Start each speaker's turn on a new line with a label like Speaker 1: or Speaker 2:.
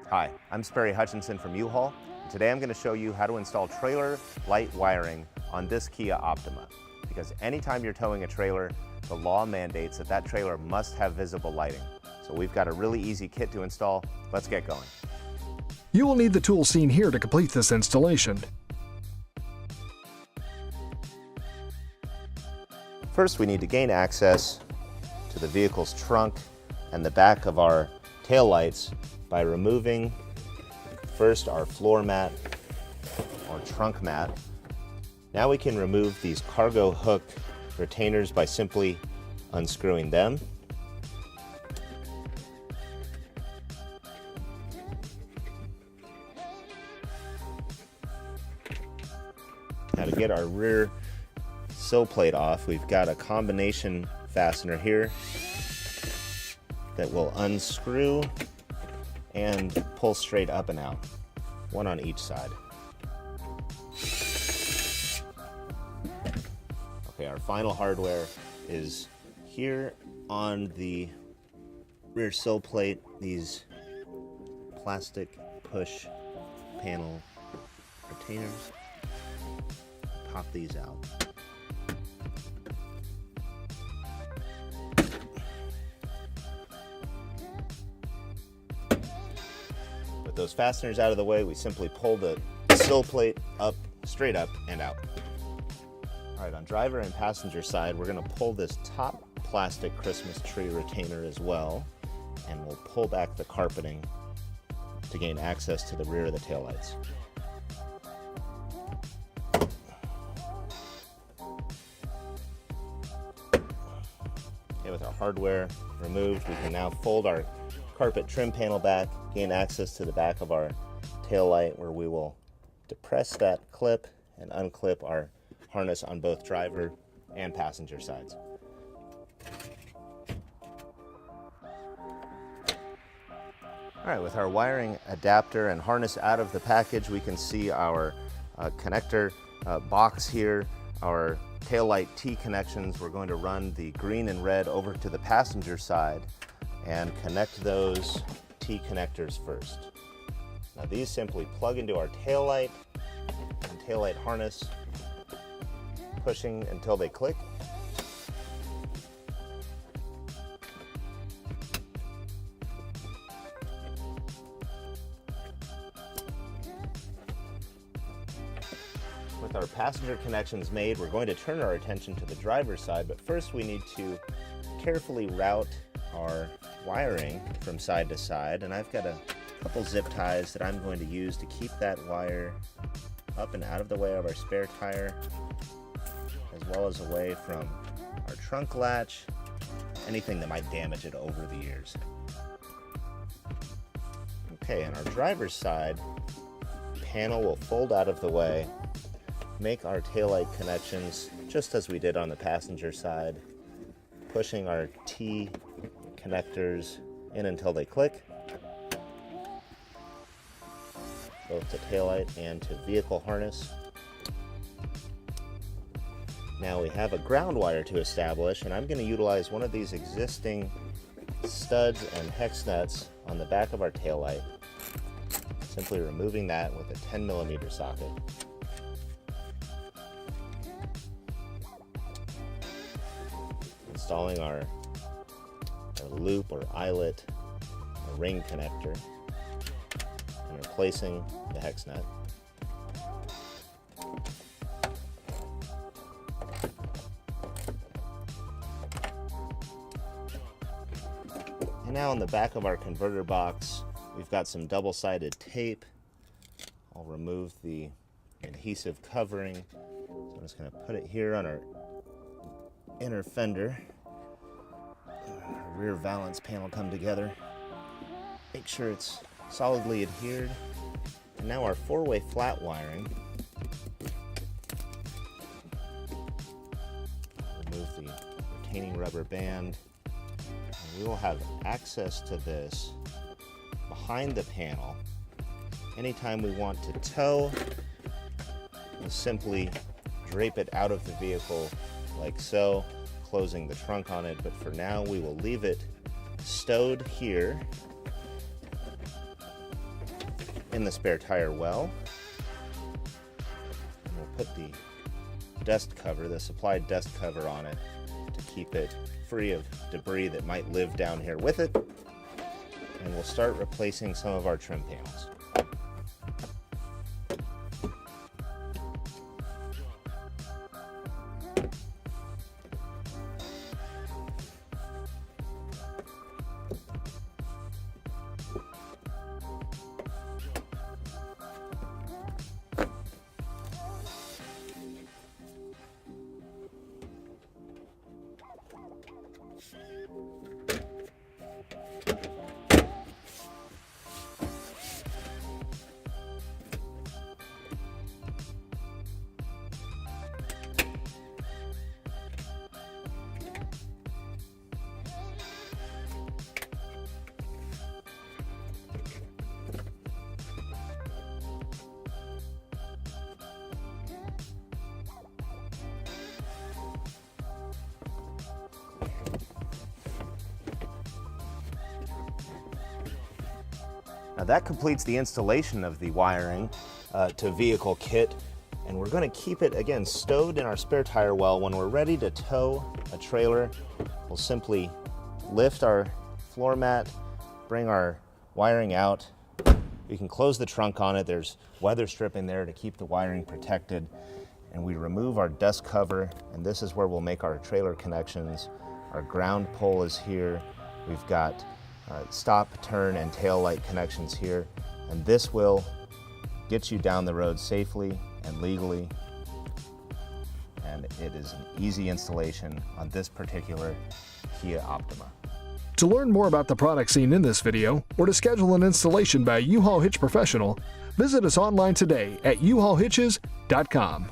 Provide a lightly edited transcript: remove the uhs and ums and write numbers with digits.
Speaker 1: Hi, I'm Sperry Hutchinson from U-Haul. Today I'm going to show you how to install trailer light wiring on this Kia Optima. Because anytime you're towing a trailer, the law mandates that that trailer must have visible lighting. So we've got a really easy kit to install. Let's get going.
Speaker 2: You will need the tools seen here to complete this installation.
Speaker 1: First, we need to gain access to the vehicle's trunk and the back of our tail lights by removing first our floor mat or trunk mat. Now we can remove these cargo hook retainers by simply unscrewing them. Now to get our rear sill plate off, we've got a combination fastener here that will unscrew and pull straight up and out, one on each side. Okay, our final hardware is here on the rear sill plate, these plastic push panel retainers. Pop these out. With those fasteners out of the way, we simply pull the sill plate up, straight up and out. All right, on driver and passenger side, we're going to pull this top plastic Christmas tree retainer as well, and we'll pull back the carpeting to gain access to the rear of the taillights. Okay, with our hardware removed, we can now fold our carpet trim panel back, gain access to the back of our tail light, where we will depress that clip and unclip our harness on both driver and passenger sides. All right, with our wiring adapter and harness out of the package, we can see our connector box here, our tail light T connections. We're going to run the green and red over to the passenger side and connect those T connectors first. Now these simply plug into our tail light and tail light harness, pushing until they click. With our passenger connections made, we're going to turn our attention to the driver's side, but first we need to carefully route our wiring from side to side, and I've got a couple zip ties that I'm going to use to keep that wire up and out of the way of our spare tire, as well as away from our trunk latch, anything that might damage it over the years. Okay, on our driver's side, panel will fold out of the way, make our taillight connections just as we did on the passenger side, pushing our T connectors in until they click, both to taillight and to vehicle harness. Now we have a ground wire to establish, and I'm going to utilize one of these existing studs and hex nuts on the back of our taillight, simply removing that with a 10mm socket. Installing our loop or eyelet, a ring connector, and replacing the hex nut. And now on the back of our converter box, we've got some double-sided tape. I'll remove the adhesive covering. So I'm just going to put it here on our inner fender. Our rear valance panel come together. Make sure it's solidly adhered. And now our four-way flat wiring. Remove the retaining rubber band. And we will have access to this behind the panel. Anytime we want to tow, we'll simply drape it out of the vehicle like so, closing the trunk on it, but for now we will leave it stowed here in the spare tire well. And we'll put the dust cover, the supplied dust cover on it to keep it free of debris that might live down here with it. And we'll start replacing some of our trim panels. Now that completes the installation of the wiring to vehicle kit, and we're going to keep it again stowed in our spare tire well. When we're ready to tow a trailer, we'll simply lift our floor mat, bring our wiring out. You can close the trunk on it. There's weather stripping there to keep the wiring protected, and we remove our dust cover, and this is where we'll make our trailer connections. Our ground pole is here. We've got stop, turn, and tail light connections here, and this will get you down the road safely and legally, and it is an easy installation on this particular Kia Optima.
Speaker 2: To learn more about the products seen in this video, or to schedule an installation by U-Haul Hitch Professional, visit us online today at uhaulhitches.com.